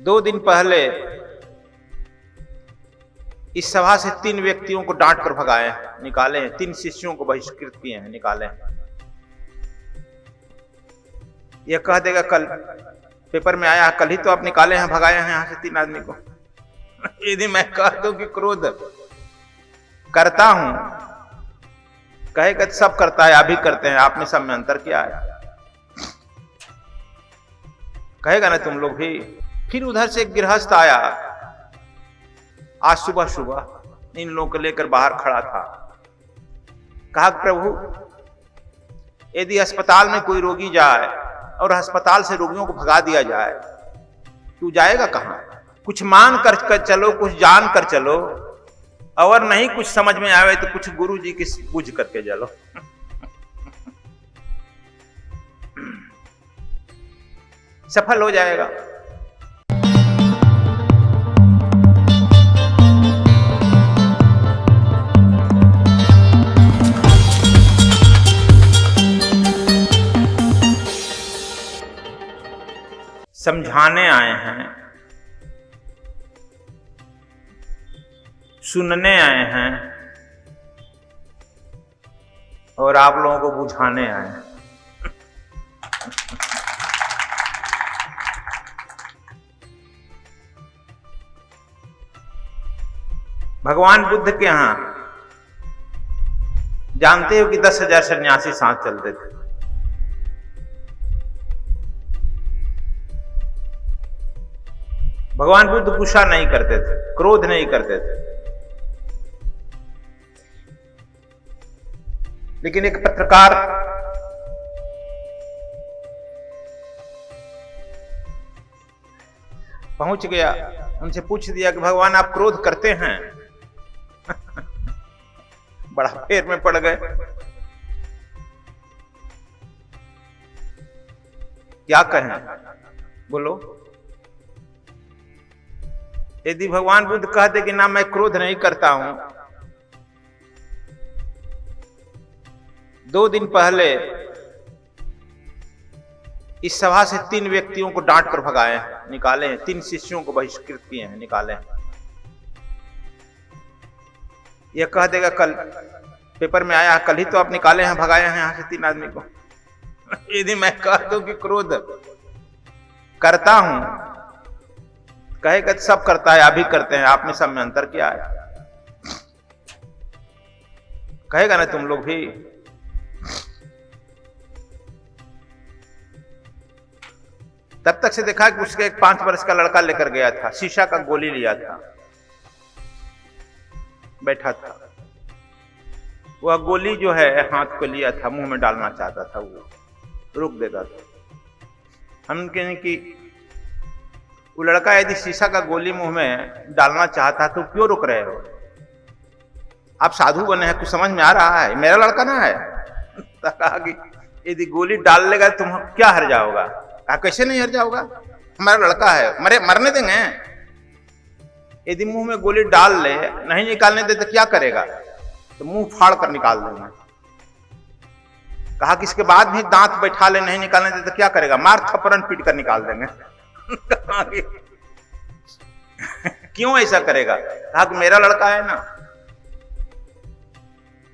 2 दिन पहले इस सभा से 3 व्यक्तियों को डांट कर भगाए हैं, निकाले हैं। 3 शिष्यों को बहिष्कृत किए हैं, निकाले हैं। यह कह देगा कल पेपर में आया, कल ही तो आप निकाले हैं, भगाए हैं यहां से 3 आदमी को। यदि मैं कह दूं कि क्रोध करता हूं, कहेगा सब करता है, आप भी करते हैं, आप में सब में अंतर क्या है? कहेगा ना तुम लोग भी। फिर उधर से एक गृहस्थ आया, आज सुबह सुबह इन लोगों को लेकर बाहर खड़ा था। कहा प्रभु, यदि अस्पताल में कोई रोगी जाए और अस्पताल से रोगियों को भगा दिया जाए, तू जाएगा कहां? कुछ मान कर चलो, कुछ जान कर चलो, और नहीं कुछ समझ में आवे तो कुछ गुरु जी की बुझ करके चलो। सफल हो जाएगा। समझाने आए हैं, सुनने आए हैं, और आप लोगों को बुझाने आए हैं। भगवान बुद्ध के यहां जानते हो कि 10,000 सन्यासी साथ चलते थे। भगवान बुद्ध गुस्सा नहीं करते थे, क्रोध नहीं करते थे। लेकिन एक पत्रकार पहुंच गया, उनसे पूछ दिया कि भगवान आप क्रोध करते हैं? बड़ा फेर में पड़ गए। क्या कहें, बोलो। यदि भगवान बुद्ध कहते कि ना मैं क्रोध नहीं करता हूं, 2 दिन पहले इस सभा से 3 व्यक्तियों को डांट कर भगाए हैं, निकाले हैं। 3 शिष्यों को बहिष्कृत किए हैं, निकाले हैं। यह कह देगा कल पेपर में आया, कल ही तो आप निकाले हैं, भगाए हैं यहां से 3 आदमी को। यदि मैं कह दूं कि क्रोध करता हूं, कहेगा सब करता है, आप भी करते हैं, आप में सब में अंतर क्या है? कहेगा ना तुम लोग भी। तब तक से देखा कि उसके एक 5 वर्ष का लड़का लेकर गया था, शीशा का गोली लिया था, बैठा था। वह गोली जो है हाथ को लिया था, मुंह में डालना चाहता था, वो रुक देता था। हम कहें कि वो लड़का यदि शीशा का गोली मुंह में डालना चाहता तो क्यों रुक रहे हो? आप साधु बने हैं, कुछ समझ में आ रहा है? मेरा लड़का ना है। तो कहा कि यदि गोली डाल लेगा तुम क्या हर जाओगा? कहा कैसे नहीं हर जाओगा, हमारा लड़का है, मरने देंगे। यदि मुंह में गोली डाल ले, नहीं निकालने दे तो क्या करेगा? तो मुंह फाड़ कर निकाल देंगे। कहा कि इसके बाद भी दांत बैठा ले, नहीं निकालने दे तो क्या करेगा? मार थप्पड़ पीट कर निकाल देंगे। क्यों ऐसा करेगा? कहा कि मेरा लड़का है ना।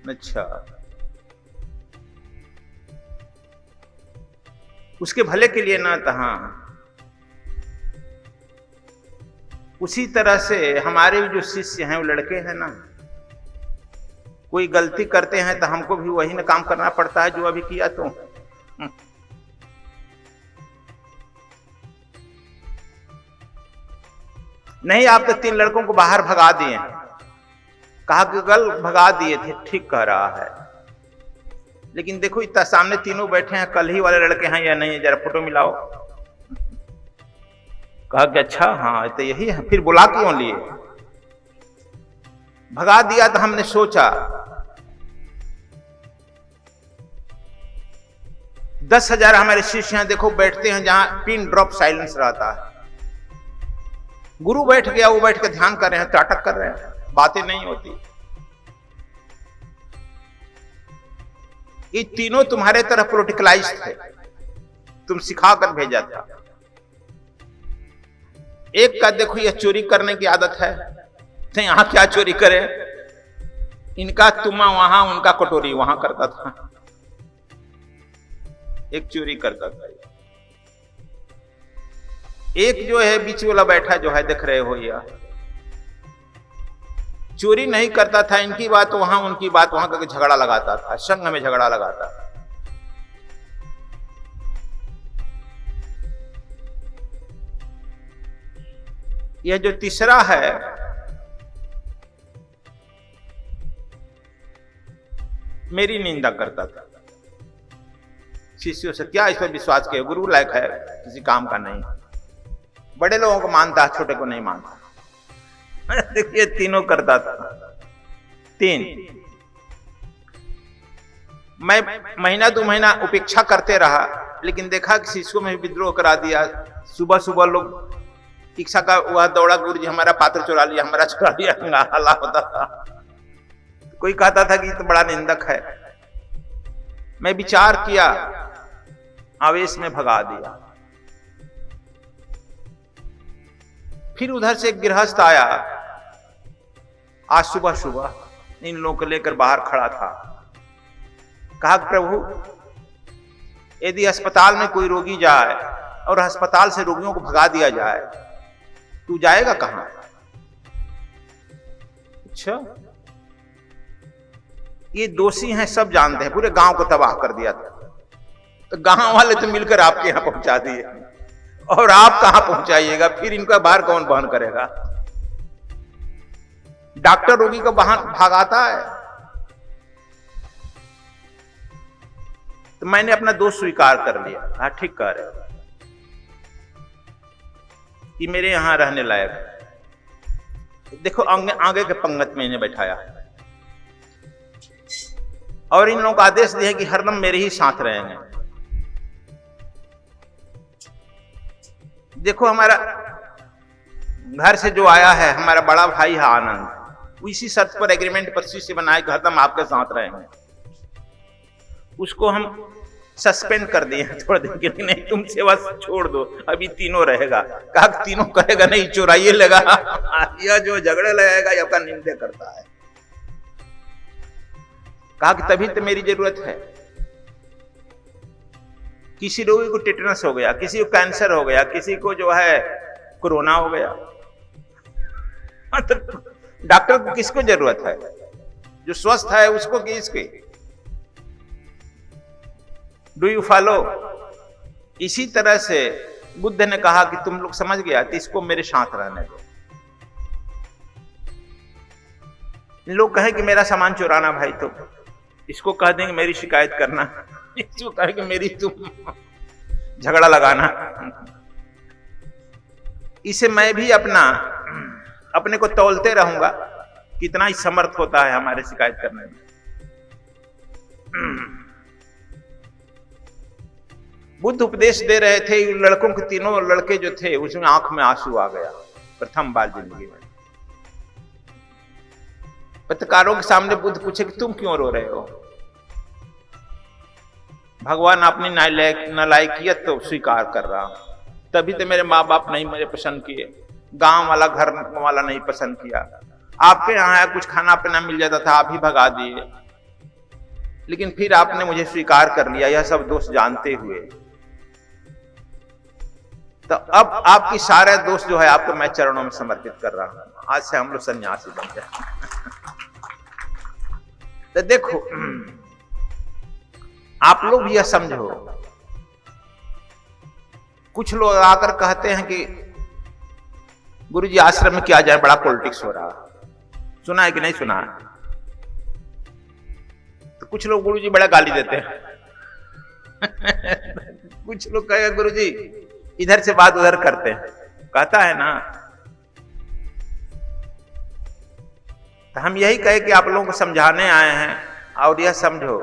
अच्छा, उसके भले के लिए ना था। उसी तरह से हमारे भी जो शिष्य हैं, वो लड़के हैं ना, कोई गलती करते हैं तो हमको भी वही ना काम करना पड़ता है जो अभी किया। तो नहीं, आप तो 3 लड़कों को बाहर भगा दिए। कहा कि कल भगा दिए थे, ठीक कह रहा है, लेकिन देखो इतना सामने तीनों बैठे हैं, कल ही वाले लड़के हैं या नहीं, जरा फोटो मिलाओ। कहा कि अच्छा हाँ तो यही है, फिर बुला क्यों लिए? भगा दिया तो हमने सोचा 10,000 हमारे शिष्य हैं, देखो बैठते हैं जहां पिन ड्रॉप साइलेंस रहता है। गुरु बैठ गया, वो बैठ के ध्यान कर रहे हैं, त्राटक कर रहे हैं, बातें नहीं होती। ये तीनों तुम्हारे तरह प्रोटिकलाइज थे, तुम सिखा कर भेजा था। एक का देखो ये चोरी करने की आदत है, तो यहां क्या चोरी करे, इनका तुम्हा वहां उनका कटोरी वहां करता था, एक चोरी करता था। एक जो है बीच वाला बैठा जो है देख रहे हो, या चोरी नहीं करता था, इनकी बात वहां उनकी बात वहां करके झगड़ा लगाता था, संघ में झगड़ा लगाता था। यह जो तीसरा है, मेरी निंदा करता था शिष्यों से, क्या इस पर विश्वास किया, गुरु लायक है, किसी काम का नहीं, बड़े लोगों को मानता, छोटे को नहीं मानता। देखिए तीनों करता था। तीन, मैं महीना 2 महीना उपेक्षा करते रहा, लेकिन देखा कि शिष्यों में विद्रोह करा दिया। सुबह सुबह लोग इच्छा का हुआ दौड़ा, गुरु जी हमारा पात्र चुरा लिया, हमारा चुरा लिया, हल्ला होता था। कोई कहता था कि ये तो बड़ा निंदक है। मैं विचार किया, आवेश में भगा दिया। फिर उधर से एक गृहस्थ आया, आज सुबह सुबह इन लोगों को लेकर बाहर खड़ा था। कहा प्रभु, यदि अस्पताल में कोई रोगी जाए और अस्पताल से रोगियों को भगा दिया जाए, तू जाएगा कहां? अच्छा, ये दोषी हैं, सब जानते हैं, पूरे गांव को तबाह कर दिया था। तो गांव वाले तो मिलकर आपके यहां पहुंचा दिए, और आप कहां पहुंचाइएगा? फिर इनका भार कौन वहन करेगा? डॉक्टर रोगी को भागाता है। तो मैंने अपना दोष स्वीकार कर लिया। हाँ ठीक कह रहे हो, कि मेरे यहां रहने लायक है। देखो आगे के पंगत में इन्हें बैठाया और इन लोगों को आदेश दिए कि हरदम मेरे ही साथ रहेंगे। देखो हमारा घर से जो आया है, हमारा बड़ा भाई है आनंद, इसी शर्त पर एग्रीमेंट पर से बनाए कि हरदम आपके साथ रहेंगे। उसको हम सस्पेंड कर दिए थोड़े दिन के लिए, नहीं तुम सेवा छोड़ दो, अभी तीनों रहेगा। कहा तीनों करेगा नहीं, चुराइए लगा, यह जो झगड़े लगाएगा यह आपका निंदा करता है। कहा कि तभी तो मेरी जरूरत है। किसी रोगी को टेटनस हो गया, किसी को कैंसर हो गया, किसी को जो है कोरोना हो गया, डॉक्टर को किसको जरूरत है? जो स्वस्थ है उसको कि इसके? Do you follow? इसी तरह से बुद्ध ने कहा कि तुम लोग समझ गया, तो इसको मेरे साथ रहने दो। लोग कहे कि मेरा सामान चुराना भाई, तो इसको कह देंगे मेरी शिकायत करना, इसको कहे कि मेरी तुम झगड़ा लगाना। इसे मैं भी अपने को तौलते रहूंगा, कितना ही समर्थ होता है हमारे शिकायत करने में। बुद्ध उपदेश दे रहे थे, लड़कों के तीनों लड़के जो थे उसमें आंख में आंसू आ गया प्रथम बार जिंदगी में। पत्रकारों के सामने बुद्ध पूछे कि तुम क्यों रो रहे हो? भगवान अपनी नालायकियत तो स्वीकार कर रहा हूं, तभी तो मेरे माँ बाप नहीं मुझे पसंद किए, गांव वाला घर वाला नहीं पसंद किया, आपके यहाँ कुछ खाना पीना मिल जाता था आप ही भगा दिए, लेकिन फिर आपने मुझे स्वीकार कर लिया, यह सब दोष जानते हुए। तो अब आपकी सारे दोष जो है आपको मैं चरणों में समर्पित कर रहा हूं, आज से हम लोग सन्यासी बन जाए। तो देखो आप लोग भी यह समझो, कुछ लोग आकर कहते हैं कि गुरुजी आश्रम में क्या जाए, बड़ा पॉलिटिक्स हो रहा, सुना है कि नहीं सुना? तो कुछ लोग गुरुजी बड़ा गाली देते हैं। कुछ लोग कहेगा गुरुजी इधर से बात उधर करते हैं, कहता है ना। तो हम यही कहे कि आप लोगों को समझाने आए हैं, और यह समझो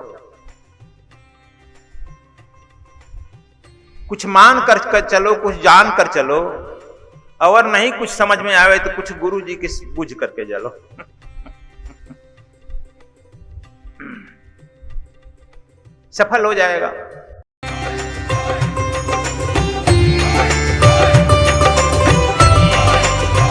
कुछ मान कर चलो, कुछ जान कर चलो, और नहीं कुछ समझ में आवे तो कुछ गुरु जी की बुझ करके चलो। सफल हो जाएगा।